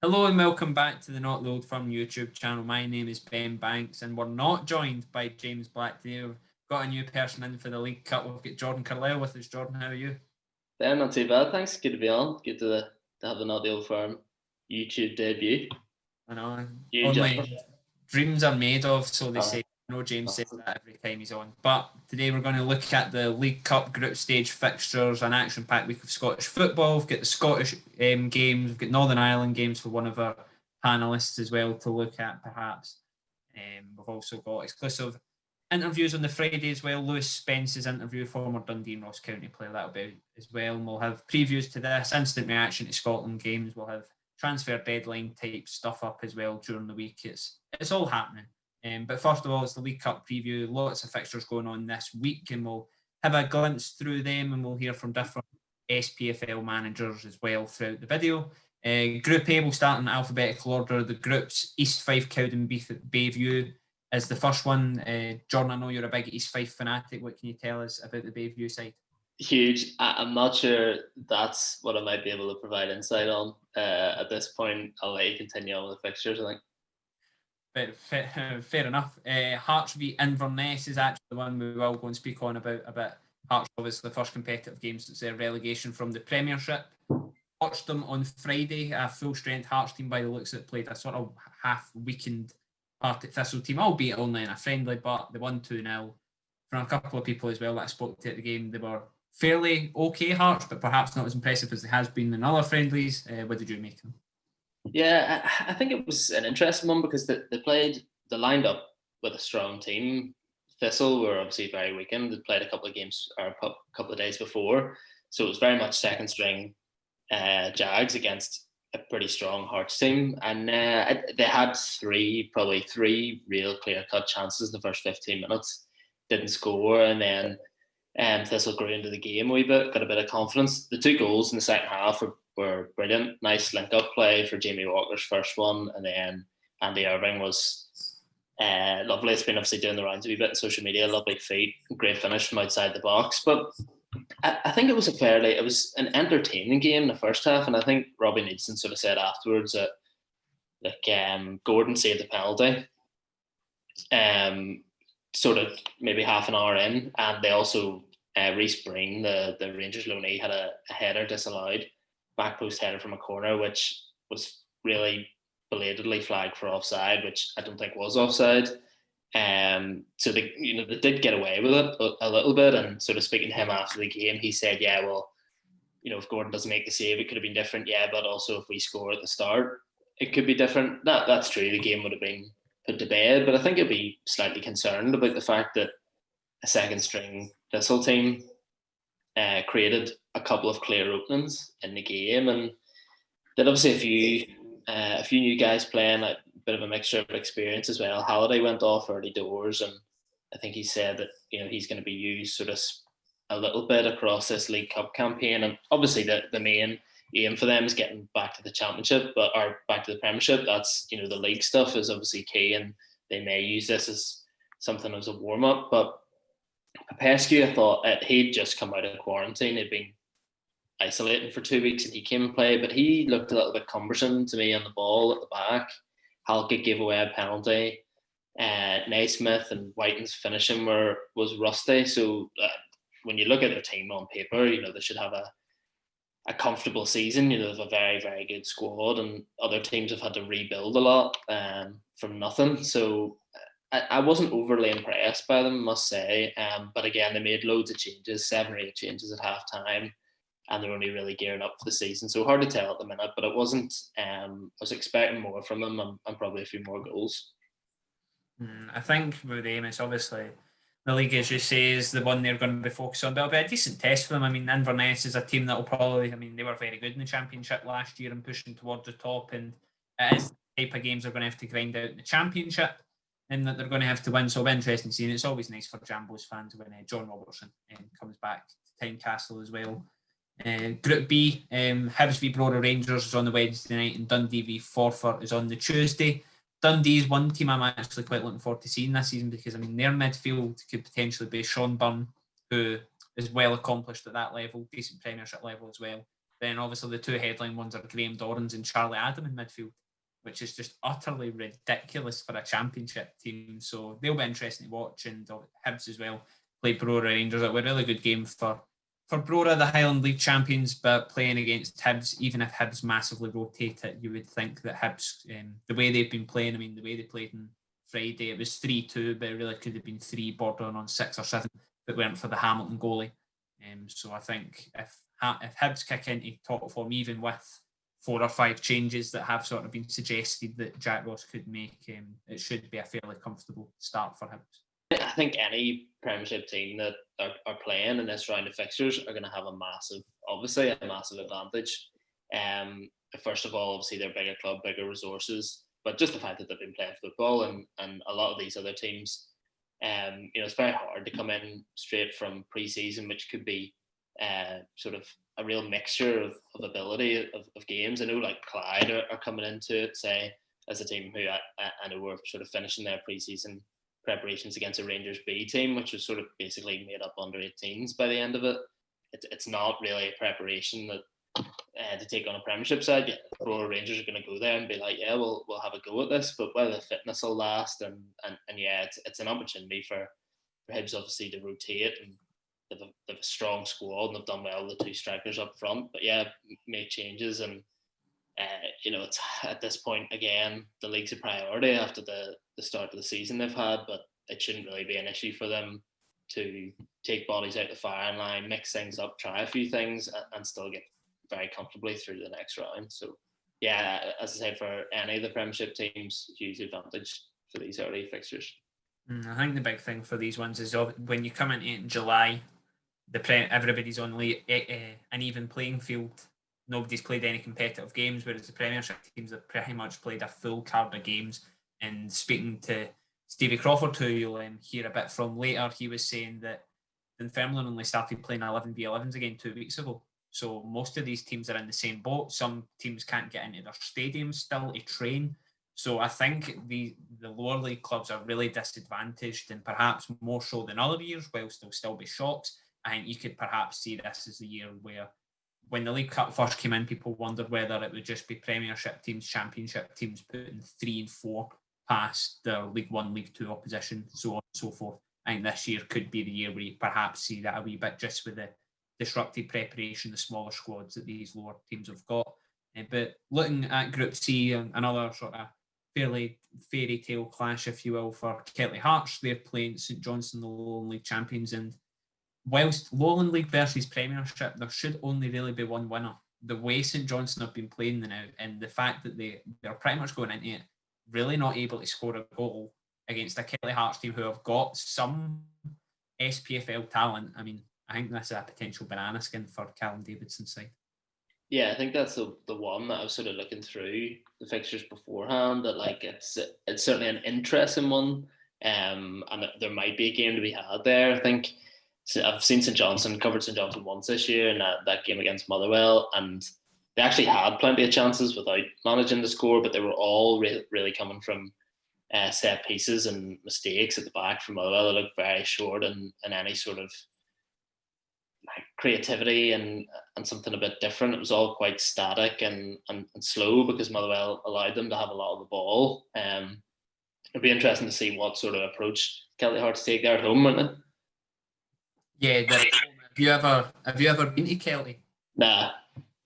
Hello and welcome back to the Not the Old Firm YouTube channel. My name is Ben Banks and we're not joined by James Black today. We've got a new person in for the League Cup. We've got Jordan Carlisle with us. Jordan, how are you? Ben, not too bad, thanks. Good to be on. Good to have the Not the Old Firm YouTube debut. I know. Huge Only dreams are made of, so they say. I know James says awesome. that every time he's on. But today we're going to look at the League Cup group stage fixtures, an action-packed week of Scottish football. We've got the Scottish games. We've got Northern Ireland games for one of our panellists as well to look at, perhaps. We've also got exclusive interviews on the Friday as well. Lewis Spence's interview, former Dundee and Ross County player, that'll be as well. And we'll have previews to this, instant reaction to Scotland games. We'll have transfer deadline type stuff up as well during the week. It's all happening. But first of all, it's the League Cup preview. Lots of fixtures going on this week, and we'll have a glimpse through them, and we'll hear from different SPFL managers as well throughout the video. Group A will start in alphabetical order. The groups, East Fife, Cowden, Bayview is the first one. Jordan, I know you're a big East Fife fanatic. What can you tell us about the Bayview side? Huge. I'm not sure that's what I might be able to provide insight on at this point. I'll let you continue on with the fixtures, I think. Fair enough. Hearts v Inverness is actually the one we will go and speak on about a bit. Hearts obviously the first competitive game since their relegation from the Premiership. Watched them on Friday, a full-strength Hearts team by the looks of it, played a sort of half-weakened Partick Thistle team, albeit only in a friendly, but they won 2-0. From a couple of people as well that I spoke to at the game, they were fairly okay Hearts, but perhaps not as impressive as they has been in other friendlies. What did you make of them? Yeah, I think it was an interesting one because they lined up with a strong team. Thistle were obviously very weakened. They played a couple of games or a couple of days before, so it was very much second string Jags against a pretty strong Hearts team, and they had probably three real clear-cut chances in the first 15 minutes. Didn't score, and then Thistle grew into the game a wee bit, got a bit of confidence. The two goals in the second half were brilliant. Nice link-up play for Jamie Walker's first one, and then Andy Irving was lovely. It's been obviously doing the rounds a wee bit on social media. Lovely feet, great finish from outside the box. But I think it was an entertaining game in the first half, and I think Robbie Needson sort of said afterwards that Gordon saved the penalty. Sort of maybe half an hour in, and they also Reece Breen, the Rangers loanee, had a header disallowed, back post header from a corner, which was really belatedly flagged for offside, which I don't think was offside. So they did get away with it a little bit, and sort of speaking to him after the game, he said, yeah, well, if Gordon doesn't make the save, it could have been different, yeah, but also if we score at the start, it could be different. That's true, the game would have been put to bed, but I think it'd be slightly concerned about the fact that a second string Thistle team created a couple of clear openings in the game, and then obviously a few new guys playing, a bit of a mixture of experience as well. Halliday went off early doors, and I think he said that he's going to be used sort of a little bit across this League Cup campaign, and obviously the main aim for them is getting back to the Championship, or back to the Premiership. That's the league stuff is obviously key, and they may use this as something as a warm up. But Popescu, I thought he'd just come out of quarantine. He'd been isolating for 2 weeks, and he came and played, but he looked a little bit cumbersome to me on the ball at the back. Halkett gave away a penalty. Naismith and Whiting's finishing was rusty. So when you look at their team on paper, they should have a comfortable season. They have a very, very good squad, and other teams have had to rebuild a lot from nothing. So I wasn't overly impressed by them, I must say. But again, they made loads of changes, 7 or 8 changes at half time, and they're only really gearing up for the season. So hard to tell at the minute, but it wasn't. I was expecting more from them, and probably a few more goals. I think with them, it's obviously the league, as you say, is the one they're going to be focused on. But it'll be a decent test for them. I mean, Inverness is a team that will probably, they were very good in the Championship last year and pushing towards the top. And it is the type of games they're going to have to grind out in the Championship and that they're going to have to win. So it'll be interesting to see. And it's always nice for Jambos fans when John Robertson comes back to Tynecastle as well. Group B, Hibs v Brora Rangers is on the Wednesday night, and Dundee v Forfar is on the Tuesday. Dundee is one team I'm actually quite looking forward to seeing this season because, their midfield could potentially be Sean Byrne, who is well accomplished at that level, decent Premiership level as well. Then obviously the two headline ones are Graham Dorrans and Charlie Adam in midfield, which is just utterly ridiculous for a championship team. So they'll be interesting to watch, and Hibs as well played Brora Rangers. It was a really good game for Brora, the Highland League champions, but playing against Hibs, even if Hibs massively rotate it, you would think that Hibs, the way they've been playing, I mean, the way they played on Friday, it was 3-2, but it really could have been 3 bordering on 6 or 7 if it weren't for the Hamilton goalie. So I think if Hibs kick into top form, even with 4 or 5 changes that have sort of been suggested that Jack Ross could make, it should be a fairly comfortable start for Hibs. I think any Premiership team that are playing in this round of fixtures are going to have a massive advantage. First of all, obviously they're a bigger club, bigger resources, but just the fact that they've been playing football and a lot of these other teams, it's very hard to come in straight from pre-season, which could be sort of a real mixture of ability of games. I know like Clyde are coming into it, say, as a team who I know were sort of finishing their pre-season preparations against a Rangers B team, which was sort of basically made up under 18s by the end of it. It's not really a preparation that to take on a Premiership side. Yeah, the Rangers are going to go there and be like, yeah, we'll have a go at this, but whether the fitness will last and yeah, it's an opportunity for Hibs obviously to rotate, and they've a strong squad and they've done well with the 2 strikers up front, but yeah, make changes and it's at this point again the league's a priority after the start of the season they've had, but it shouldn't really be an issue for them to take bodies out the firing line, mix things up, try a few things, and still get very comfortably through the next round. So yeah, as I said, for any of the Premiership teams, huge advantage for these early fixtures. I think the big thing for these ones is when you come into it in July, everybody's on an even playing field. Nobody's played any competitive games, whereas the Premiership teams have pretty much played a full card of games. And speaking to Stevie Crawford, who you'll hear a bit from later, he was saying that Dunfermline only started playing 11v11s again 2 weeks ago. So most of these teams are in the same boat. Some teams can't get into their stadiums still to train. So I think the lower league clubs are really disadvantaged, and perhaps more so than other years, whilst there'll still be shocks. I think you could perhaps see this as the year where, when the League Cup first came in, people wondered whether it would just be Premiership teams, Championship teams putting 3 and 4 past their League 1, League 2 opposition, so on and so forth. I think this year could be the year where you perhaps see that a wee bit, just with the disrupted preparation, the smaller squads that these lower teams have got. But looking at Group C, another sort of fairly fairy tale clash, if you will, for Kelty Hearts. They're playing St Johnstone, the Lowland League champions, and whilst Lowland League versus Premiership, there should only really be one winner. The way St Johnstone have been playing now, and the fact that they're pretty much going into it really not able to score a goal against a Kelty Hearts team who have got some SPFL talent. I mean, I think this is a potential banana skin for Callum Davidson's side. Yeah, I think that's the one that I was sort of looking through the fixtures beforehand, that like it's certainly an interesting one, and there might be a game to be had there. I think I've seen St Johnstone, covered St Johnstone once this year in that game against Motherwell, and they actually had plenty of chances without managing to score, but they were all really coming from set pieces and mistakes at the back from Motherwell. They looked very short in any sort of like creativity and something a bit different. It was all quite static and slow because Motherwell allowed them to have a lot of the ball. It'd be interesting to see what sort of approach Kelty Hearts take there at home, wouldn't it? Yeah, have you ever been to Kelty? Nah.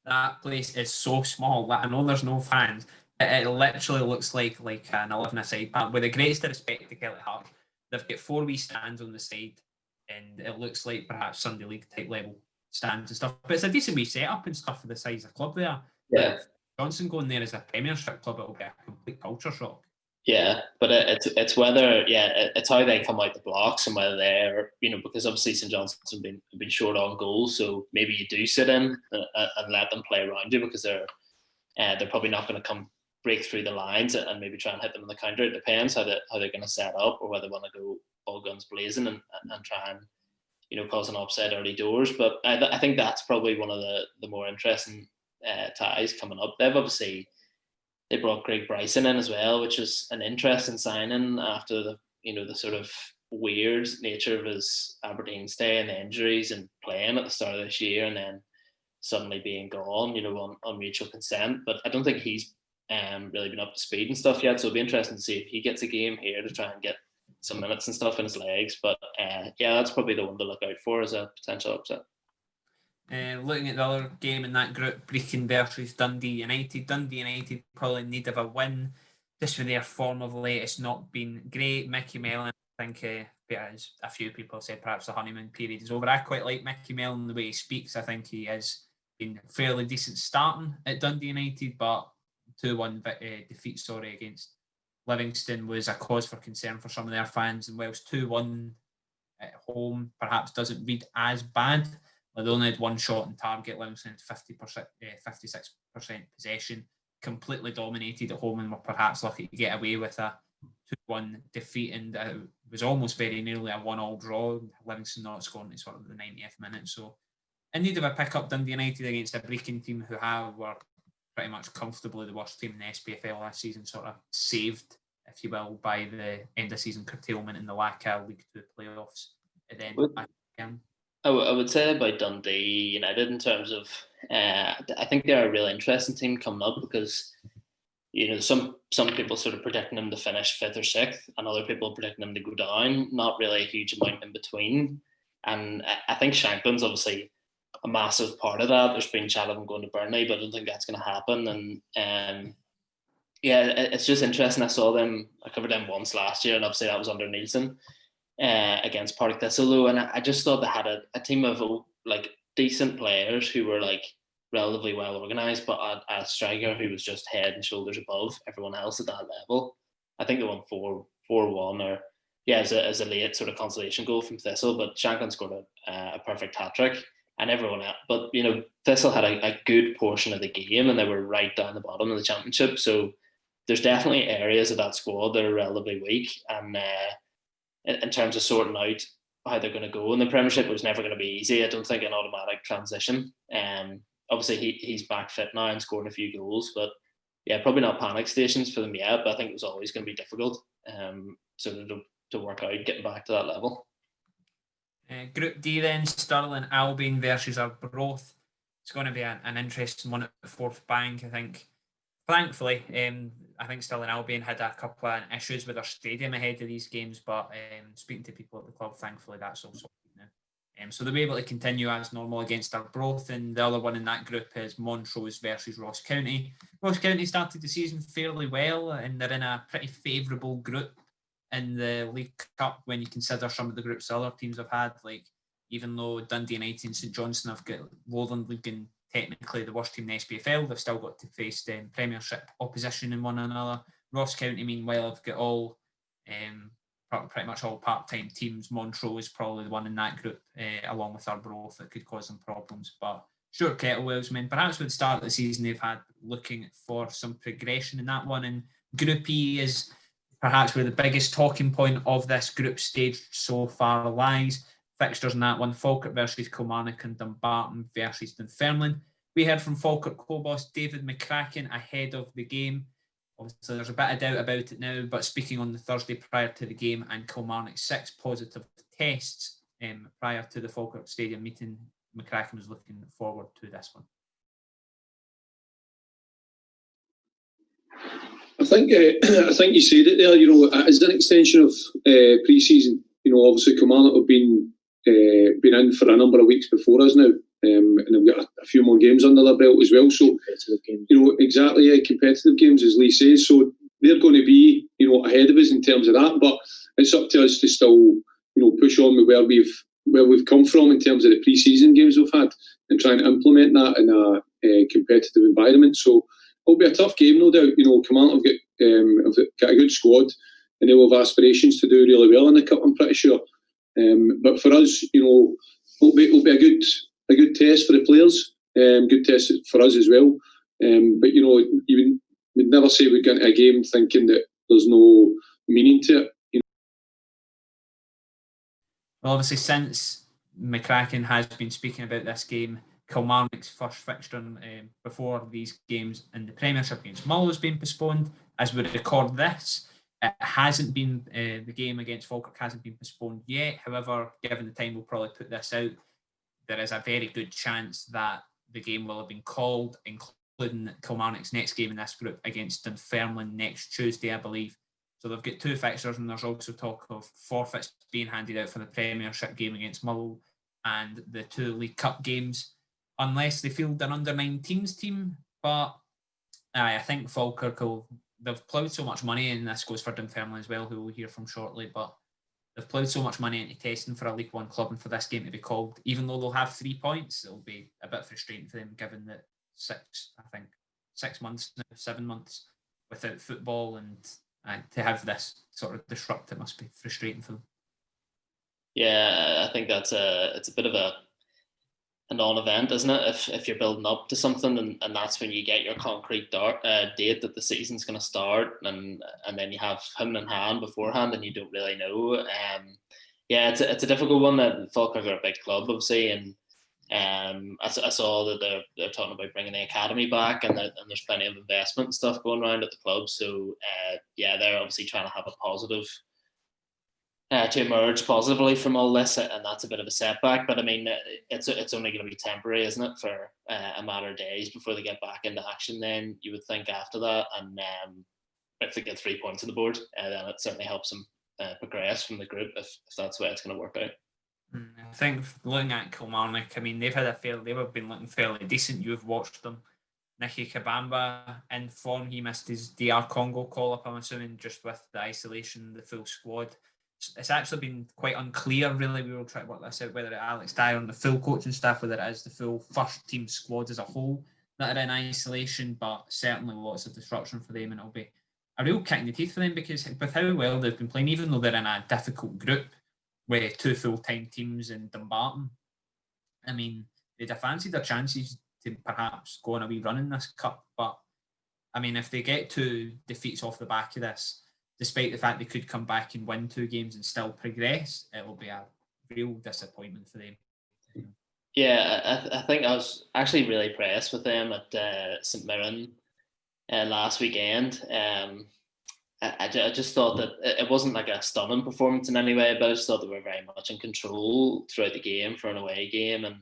That place is so small. I know there's no fans. It literally looks like an 11-a-side. But with the greatest respect to Kelty Hearts, they've got 4 wee stands on the side, and it looks like perhaps Sunday League type level stands and stuff. But it's a decent wee setup and stuff for the size of club there. Yeah. But Johnson going there as a Premiership club, it'll be a complete culture shock. Yeah, but it's whether it's how they come out the blocks and whether they're because obviously St Johnstone's been short on goals, so maybe you do sit in and let them play around you because they're probably not going to come break through the lines and maybe try and hit them in the counter. It depends how they're going to set up or whether they want to go all guns blazing and try and cause an upset early doors. But I think that's probably one of the more interesting ties coming up. They brought Greg Bryson in as well, which was an interesting signing after the sort of weird nature of his Aberdeen stay and the injuries and playing at the start of this year, and then suddenly being gone, on mutual consent. But I don't think he's really been up to speed and stuff yet. So it'll be interesting to see if he gets a game here to try and get some minutes and stuff in his legs. But that's probably the one to look out for as a potential upset. Looking at the other game in that group, Brecon versus Dundee United. Dundee United probably in need of a win. Just with their form of late, it's not been great. Mickey Mellon, I think, as a few people said, perhaps the honeymoon period is over. I quite like Mickey Mellon, the way he speaks. I think he has been fairly decent starting at Dundee United, but 2-1 defeat against Livingston was a cause for concern for some of their fans. And whilst 2-1 at home perhaps doesn't read as bad, they only had one shot on target. Livingston had 56% possession, completely dominated at home, and were perhaps lucky to get away with a 2-1 defeat. And it was almost very nearly a 1-1 draw. Livingston not scoring at sort of the 90th minute. So in need of a pick up, Dundee United against a Brecon team who were pretty much comfortably the worst team in the SPFL last season, sort of saved, if you will, by the end of season curtailment in the lack of League 2 playoffs. And then I would say about Dundee United in terms of, I think they're a really interesting team coming up because, some people sort of predicting them to finish 5th or 6th, and other people predicting them to go down. Not really a huge amount in between. And I think Shankland's obviously a massive part of that. There's been chat of them going to Burnley, but I don't think that's going to happen. And it's just interesting. I covered them once last year, and obviously that was under Nielsen against Partick Thistle, though. And I just thought they had a team of like decent players who were like relatively well organised, but a striker who was just head and shoulders above everyone else at that level. I think they won 4-1 or as a late sort of consolation goal from Thistle, but Shankland scored a perfect hat-trick. And everyone else, but Thistle had a good portion of the game, and they were right down the bottom of the championship. So there's definitely areas of that squad that are relatively weak, and in terms of sorting out how they're going to go in the Premiership, it was never going to be easy. I don't think an automatic transition. Obviously he's back fit now and scoring a few goals, but probably not panic stations for them yet. But I think it was always going to be difficult, to work out getting back to that level. Group D then, Stirling Albion versus Arbroath. It's going to be an interesting one at the Fourth Bank, I think. Thankfully, I think Stirling Albion had a couple of issues with their stadium ahead of these games, but speaking to people at the club, thankfully that's all sorted now. So they'll be able to continue as normal against Arbroath, and the other one in that group is Montrose versus Ross County. Ross County started the season fairly well, and they're in a pretty favourable group in the League Cup when you consider some of the groups the other teams have had. Like, even though Dundee United and St Johnstone have got Lowland League and technically the worst team in the SPFL, they've still got to face Premiership opposition in one another. Ross County, meanwhile, have got all pretty much all part-time teams. Montrose is probably the one in that group, along with Arbroath, that could cause them problems. But Stuart Kettlewell's men, perhaps with the start of the season, they've had looking for some progression in that one. And Group E is perhaps where the biggest talking point of this group stage so far lies. Fixtures in that one: Falkirk versus Kilmarnock and Dumbarton versus Dunfermline. We heard from Falkirk co-boss David McCracken ahead of the game. Obviously, there's a bit of doubt about it now, but speaking on the Thursday prior to the game, and Kilmarnock's 6 positive tests prior to the Falkirk Stadium meeting, McCracken was looking forward to this one. I think you said it there. As an extension of pre-season, obviously Kilmarnock have been in for a number of weeks before us now, and they've got a few more games under their belt as well. So exactly, competitive games, as Lee says. So they're going to be ahead of us in terms of that. But it's up to us to still push on with where we've come from in terms of the pre-season games we've had, and trying to implement that in a competitive environment. So it'll be a tough game, no doubt. Kilmarnock have got a good squad, and they will have aspirations to do really well in the cup, I'm pretty sure. But for us, it'll be a good test for the players, good test for us as well. But you would never say we'd get into a game thinking that there's no meaning to it. Well, obviously, since McCracken has been speaking about this game, Kilmarnock's first fixture before these games in the Premiership against Mull has been postponed. As we record this, it hasn't been, the game against Falkirk hasn't been postponed yet. However, given the time we'll probably put this out, there is a very good chance that the game will have been called, including Kilmarnock's next game in this group against Dunfermline next Tuesday, I believe. So they've got 2 fixtures, and there's also talk of forfeits being handed out for the Premiership game against Mull and the 2 League Cup games, unless they field an under-19s team. But I think Falkirk they've ploughed so much money, and this goes for Dunfermline as well, who we'll hear from shortly, but they've ploughed so much money into testing for a League One club, and for this game to be called, even though they'll have 3 points, it'll be a bit frustrating for them, given that 6 months now, 7 months without football, and to have this sort of disrupt, it must be frustrating for them. Yeah, I think it's a bit of a non-event, isn't it? If you're building up to something, and that's when you get your concrete date that the season's going to start, and then you have him in hand beforehand, and you don't really know. Yeah, it's a difficult one. That Falkirk are a big club, obviously, and I saw that they're talking about bringing the academy back, and there's plenty of investment and stuff going around at the club. So yeah, they're obviously trying to have a positive. To emerge positively from all this, and that's a bit of a setback. But I mean, it's only going to be temporary, isn't it, for a matter of days before they get back into action. Then you would think after that, and if they get 3 points on the board, then it certainly helps them progress from the group if that's the way it's going to work out. I think looking at Kilmarnock, I mean, they've been looking fairly decent. You've watched them. Nicky Kabamba in form. He missed his DR Congo call-up, I'm assuming, just with the isolation, the full squad. It's actually been quite unclear, really. We will try to work this out, whether it's Alex Dyer and the full coaching staff, whether it is the full first team squad as a whole that are in isolation, but certainly lots of disruption for them, and it'll be a real kick in the teeth for them, because with how well they've been playing, even though they're in a difficult group with 2 full-time teams in Dumbarton, I mean, they'd have fancied their chances to perhaps go on a wee run in this cup. But I mean, if they get 2 defeats off the back of this, despite the fact they could come back and win 2 games and still progress, it will be a real disappointment for them. Yeah, I think I was actually really impressed with them at St Mirren last weekend. I just thought that it wasn't like a stunning performance in any way, but I just thought they were very much in control throughout the game for an away game. And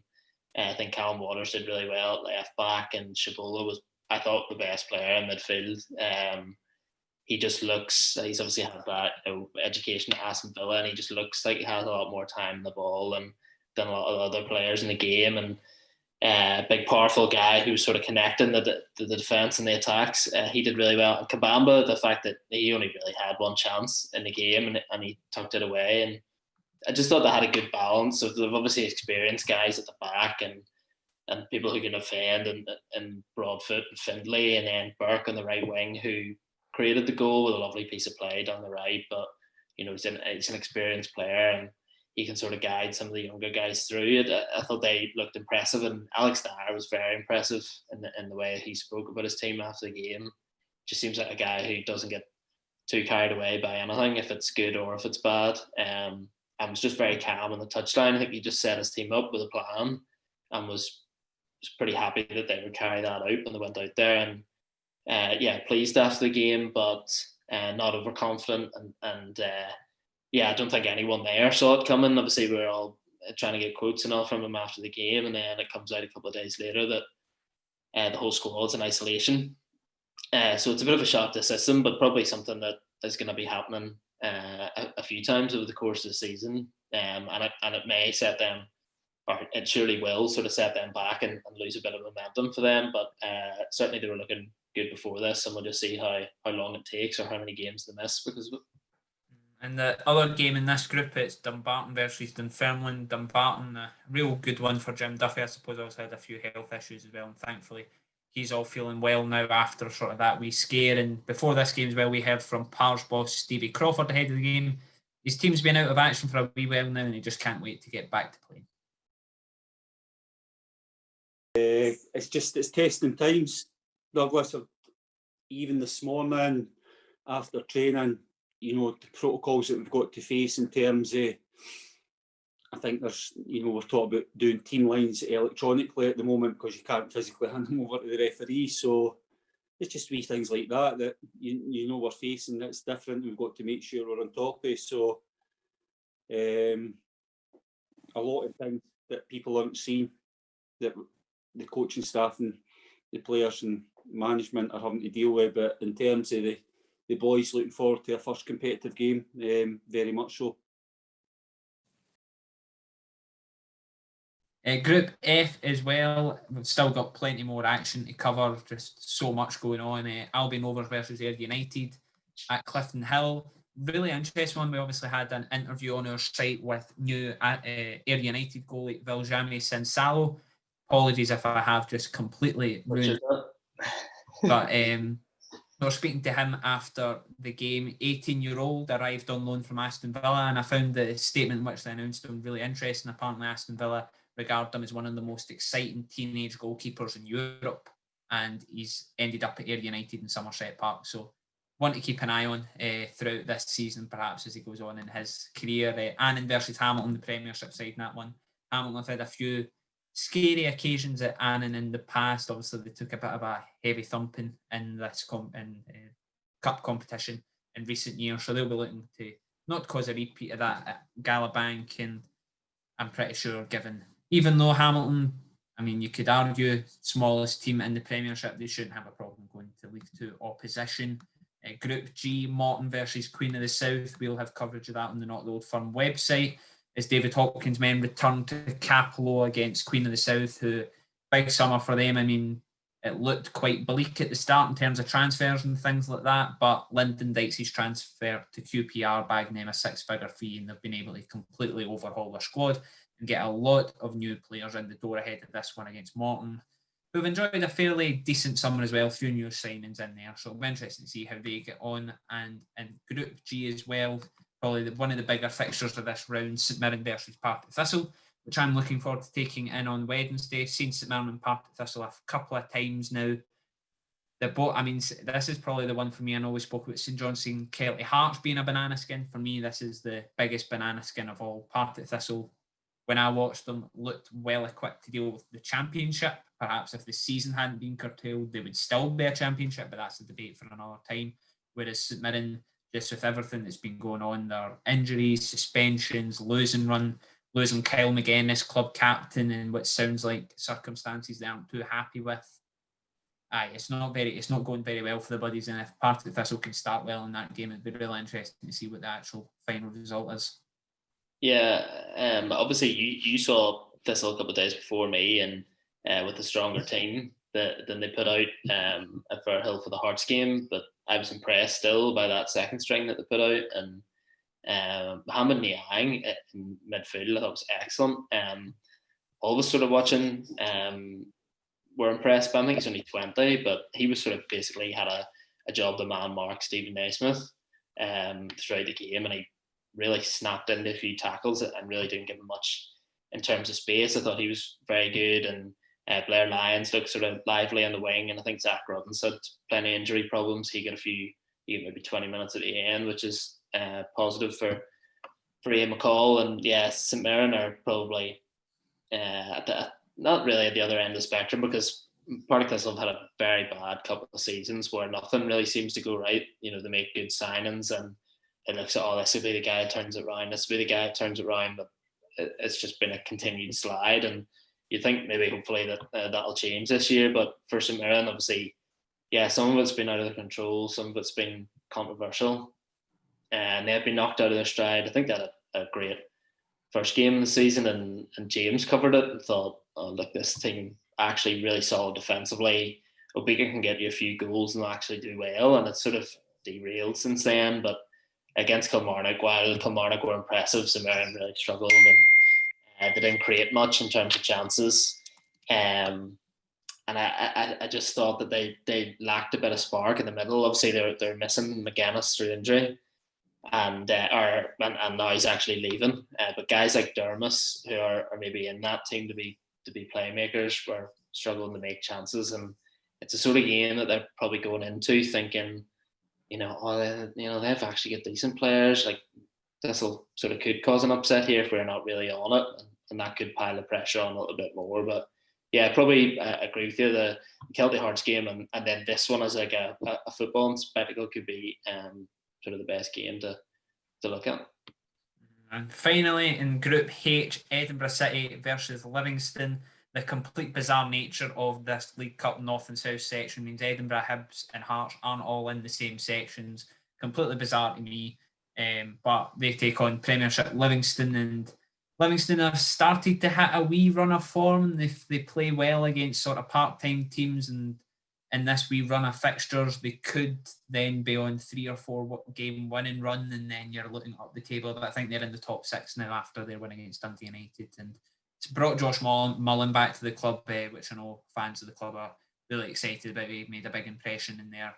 I think Callum Waters did really well at left back, and Shabola was, I thought, the best player in midfield. He just looks, he's obviously had that education at Aston Villa, and he just looks like he has a lot more time in the ball than a lot of other players in the game. And big, powerful guy who's sort of connecting the defence and the attacks. He did really well. And Kabamba, the fact that he only really had 1 chance in the game, and he tucked it away. And I just thought they had a good balance of, they've obviously experienced guys at the back, and people who can defend, and Broadfoot and Findlay, and then Burke on the right wing, who created the goal with a lovely piece of play down the right. But you know, he's an experienced player, and he can sort of guide some of the younger guys through it. I thought they looked impressive, and Alex Dyer was very impressive in the way he spoke about his team after the game. Just seems like a guy who doesn't get too carried away by anything, if it's good or if it's bad. And was just very calm on the touchline. I think he just set his team up with a plan, and was pretty happy that they would carry that out when they went out there. And yeah, pleased after the game, but not overconfident. And yeah, I don't think anyone there saw it coming. Obviously, we were all trying to get quotes and all from him after the game, and then it comes out a couple of days later that the whole squad's in isolation. So it's a bit of a shock to the system, but probably something that is going to be happening a few times over the course of the season. And it may set them, or it surely will sort of set them back and lose a bit of momentum for them. But certainly they were looking good before this, and we'll just see how long it takes, or how many games they miss because of it. And the other game in this group, it's Dumbarton versus Dunfermline. Dumbarton, a real good one for Jim Duffy. I suppose also had a few health issues as well, and thankfully he's all feeling well now after sort of that wee scare. And before this game as well, we heard from Pars boss Stevie Crawford ahead of the game. His team's been out of action for a wee while now, and he just can't wait to get back to playing. It's testing times, Douglas. Even this morning after training, you know, the protocols that we've got to face in terms of, I think there's, you know, we're talking about doing team lines electronically at the moment because you can't physically hand them over to the referee. So it's just wee things like that you know we're facing that's different. We've got to make sure we're on top of. So a lot of things that people haven't seen that the coaching staff and the players and management are having to deal with. But in terms of the boys looking forward to a first competitive game, very much so. Group F as well, we've still got plenty more action to cover, just so much going on. Albion Rovers versus Ayr United at Clifton Hill. Really interesting one. We obviously had an interview on our site with new Ayr United goalie Viljami Sensalo. Apologies if I have just completely ruined it. But we're speaking to him after the game. 18-year-old arrived on loan from Aston Villa, and I found the statement which they announced him really interesting. Apparently Aston Villa regard him as one of the most exciting teenage goalkeepers in Europe, and he's ended up at Ayr United in Somerset Park. So one to keep an eye on throughout this season, perhaps as he goes on in his career. Annan versus Hamilton, the Premiership side in that one. Hamilton have had a few scary occasions at Annan in the past. Obviously, they took a bit of a heavy thumping in this cup competition in recent years, so they'll be looking to not cause a repeat of that at Galabank. And I'm pretty sure, given, even though Hamilton, I mean, you could argue smallest team in the Premiership, they shouldn't have a problem going to League Two opposition. Group G, Morton versus Queen of the South. We'll have coverage of that on the Not the Old Firm website. As David Hopkins' men return to Capello against Queen of the South, who, big summer for them. I mean, it looked quite bleak at the start in terms of transfers and things like that, but Lyndon Dykes' transfer to QPR bagging them a 6-figure fee, and they've been able to completely overhaul their squad and get a lot of new players in the door ahead of this one against Morton, who've enjoyed a fairly decent summer as well, a few new signings in there, so it'll be interesting to see how they get on. And in Group G as well, probably one of the bigger fixtures of this round, St Mirren versus Partick Thistle, which I'm looking forward to taking in on Wednesday. Seen St Mirren and Partick Thistle a couple of times now. I mean, this is probably the one for me. I know we spoke about St Johnstone, Kelty Hearts being a banana skin. For me, this is the biggest banana skin of all. Partick Thistle, when I watched them, looked well equipped to deal with the Championship. Perhaps if the season hadn't been curtailed, they would still be a Championship, but that's a debate for another time. Whereas St Mirren, just with everything that's been going on, their injuries, suspensions, losing Kyle McGuinness, club captain, in what sounds like circumstances they aren't too happy with. It's not going very well for the buddies, and if Partick Thistle can start well in that game, it'd be really interesting to see what the actual final result is. Yeah, obviously you saw Thistle a couple of days before me, and with a stronger team than they put out at Firhill for the Hearts game, but I was impressed still by that second string that they put out, and Mohamed Niang in midfield I thought was excellent. All of us sort of watching were impressed by him. I think he's only 20, but he was sort of basically had a job to man mark Stephen Naismith throughout the game, and he really snapped into a few tackles and really didn't give him much in terms of space. I thought he was very good, and Blair Lyons looked sort of lively on the wing, and I think Zach Ruddens had plenty of injury problems. He got maybe 20 minutes at the end, which is positive for Ian McCall. And yeah, St Mirren are probably not really at the other end of the spectrum, because Partick Thistle have had a very bad couple of seasons where nothing really seems to go right. You know, they make good signings and it looks at, this will be the guy who turns it around, this will be the guy who turns it around, but it's just been a continued slide. And you think maybe hopefully that that'll change this year. But for St Mirren, obviously, yeah, some of it's been out of their control, some of it's been controversial, and they've been knocked out of their stride. I think they had a great first game of the season, and James covered it and thought, look, this team actually really solid defensively. Obika can get you a few goals and actually do well, and it's sort of derailed since then. But against Kilmarnock, while Kilmarnock were impressive, St Mirren really struggled, and they didn't create much in terms of chances. And I just thought that they lacked a bit of spark in the middle. Obviously, they're missing McGuinness through injury, and now he's actually leaving. But guys like Dermis, who are maybe in that team to be playmakers, were struggling to make chances. And it's a sort of game that they're probably going into thinking, they've actually got decent players. Like, this will sort of could cause an upset here if we're not really on it, and that could pile the pressure on a little bit more. But yeah, probably agree with you. The Kelty Hearts game and then this one as like a football spectacle could be sort of the best game to look at. And finally, in Group H, Edinburgh City versus Livingston. the complete bizarre nature of this League Cup North and South section means Edinburgh, Hibs and Hearts aren't all in the same sections. Completely bizarre to me. But they take on Premiership Livingston, and Livingston have started to hit a wee run of form. They play well against sort of part-time teams, and in this wee run of fixtures, they could then be on 3 or 4 game winning run, and then you're looking up the table. But I think they're in the top 6 now after their win against Dundee United, and it's brought Josh Mullen back to the club, which I know fans of the club are really excited about. He made a big impression in their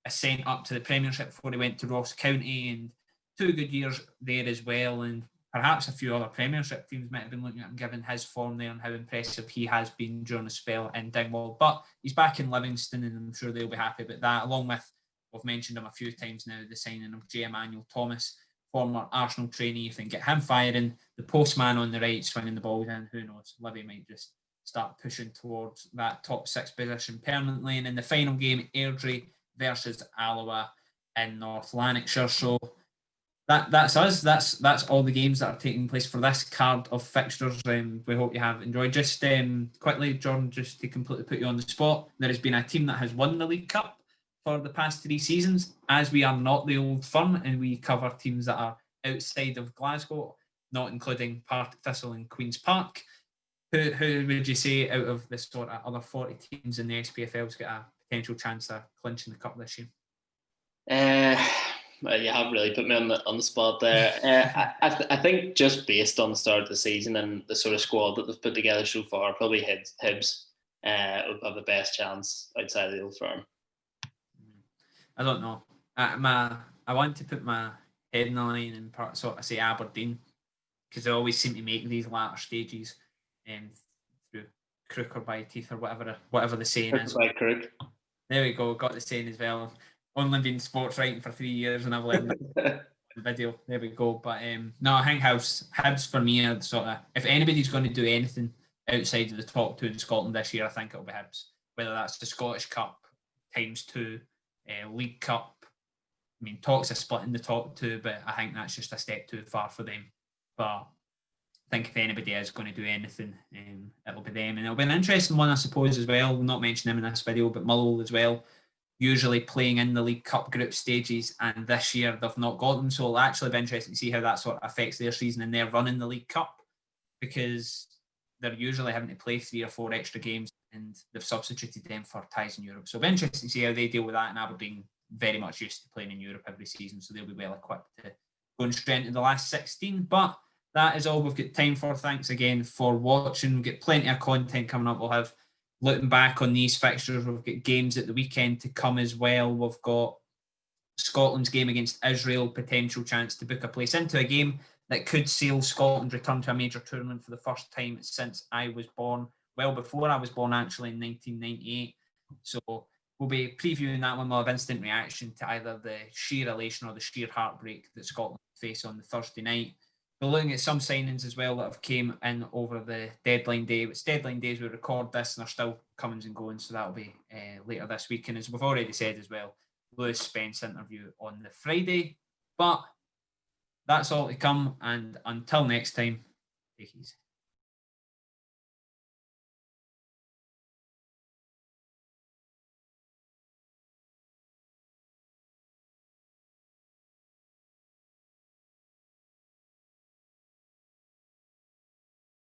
ascent up to the Premiership before he went to Ross County, and 2 good years there as well. And perhaps a few other Premiership teams might have been looking at him given his form there and how impressive he has been during a spell in Dingwall. But he's back in Livingston, and I'm sure they'll be happy about that, along with, we've mentioned him a few times now, the signing of J. Emmanuel Thomas, former Arsenal trainee. If they can get him firing, the postman on the right swinging the ball in, who knows, Livy might just start pushing towards that top 6 position permanently. And in the final game, Airdrie versus Alloa in North Lanarkshire. So that's us. That's all the games that are taking place for this card of fixtures. We hope you have enjoyed. Just quickly, Jordan, just to completely put you on the spot, there has been a team that has won the League Cup for the past 3 seasons, as we are not the Old Firm and we cover teams that are outside of Glasgow, not including Partick Thistle and Queen's Park. Who would you say out of the sort of other 40 teams in the SPFL has got a potential chance of clinching the cup this year? Well, you have really put me on the spot there. I think just based on the start of the season and the sort of squad that they've put together so far, probably Hibs have the best chance outside of the Old Firm. I don't know. I want to put my head in the line and sort of say Aberdeen, because they always seem to make these latter stages through crook or by teeth or whatever the saying is. By crook. There we go. Got the saying as well. Only been sports writing for 3 years and I've learned the video. There we go. But no, I think Hibs for me are sort of, if anybody's going to do anything outside of the top 2 in Scotland this year, I think it'll be Hibs. Whether that's the Scottish Cup ×2, League Cup. I mean, talks of splitting the top 2, but I think that's just a step too far for them. But I think if anybody is going to do anything, it'll be them. And it'll be an interesting one, I suppose, as well. We'll not mention him in this video, but Mull as well. Usually playing in the League Cup group stages, and this year they've not got them. So it'll actually be interesting to see how that sort of affects their season and their run in the League Cup, because they're usually having to play 3 or 4 extra games, and they've substituted them for ties in Europe. So it'll be interesting to see how they deal with that. And Aberdeen very much used to playing in Europe every season, so they'll be well equipped to going straight into the last 16. But that is all we've got time for. Thanks again for watching. We've got plenty of content coming up. We'll have looking back on these fixtures. We've got games at the weekend to come as well. We've got Scotland's game against Israel, potential chance to book a place into a game that could seal Scotland's return to a major tournament for the first time since I was born. Well, before I was born, actually, in 1998. So we'll be previewing that one. We'll have instant reaction to either the sheer elation or the sheer heartbreak that Scotland face on the Thursday night. We're looking at some signings as well that have came in over the deadline day. It's deadline days we record this, and they're still comings and going, so that'll be later this week. And as we've already said as well, Lewis Spence interview on the Friday. But that's all to come, and until next time, take it easy.